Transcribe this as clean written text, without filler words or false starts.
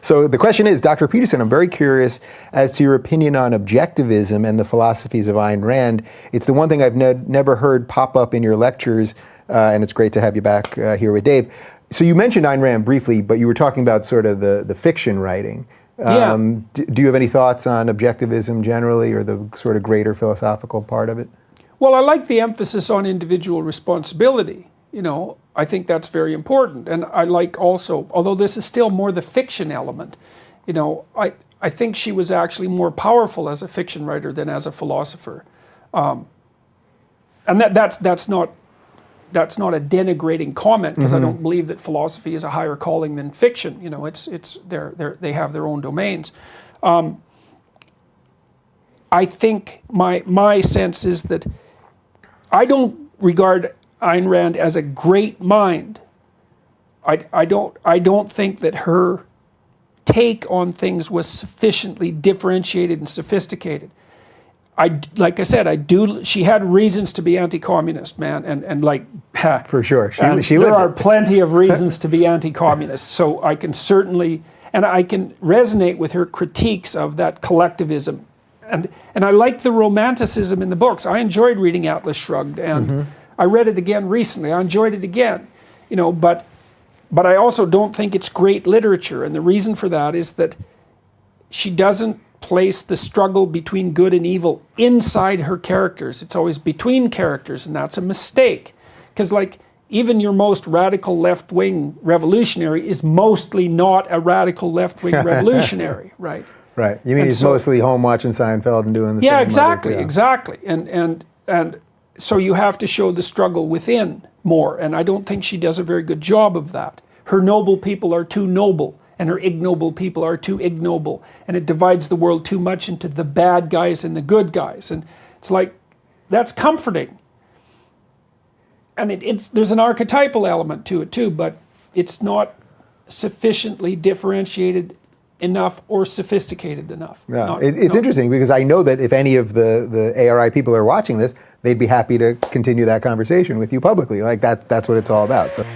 So the question is, Dr. Peterson, I'm very curious as to your opinion on objectivism and the philosophies of Ayn Rand. It's the one thing I've never heard pop up in your lectures, and it's great to have you back here with Dave. So you mentioned Ayn Rand briefly, but you were talking about sort of the fiction writing. Do you have any thoughts on objectivism generally, or the sort of greater philosophical part of it? Well, I like the emphasis on individual responsibility. I think that's very important. And I like also, although this is still more the fiction element, I think she was actually more powerful as a fiction writer than as a philosopher. And that's not a denigrating comment, because I don't believe that philosophy is a higher calling than fiction. They have their own domains. I think my sense is that I don't regard Ayn Rand as a great mind. I don't think that her take on things was sufficiently differentiated and sophisticated. Like I said, she had reasons to be anti-communist, man, and like for sure, there are plenty of reasons to be anti-communist. So I can certainly, and I can resonate with her critiques of that collectivism, and I like the romanticism in the books. I enjoyed reading Atlas Shrugged, and I read it again recently. I enjoyed it again, but I also don't think it's great literature, and the reason for that is that she doesn't place the struggle between good and evil inside her characters. It's always between characters, and that's a mistake. Because even your most radical left-wing revolutionary is mostly not a radical left-wing revolutionary, right? Right. You mean he's mostly home watching Seinfeld and doing the same exactly. And so you have to show the struggle within more, and I don't think she does a very good job of that. Her noble people are too noble, and her ignoble people are too ignoble, and it divides the world too much into the bad guys and the good guys, and it's like, that's comforting. And there's an archetypal element to it too, but it's not sufficiently differentiated enough or sophisticated enough. Yeah. It's interesting, because I know that if any of the ARI people are watching this, they'd be happy to continue that conversation with you publicly. Like that's what it's all about. So.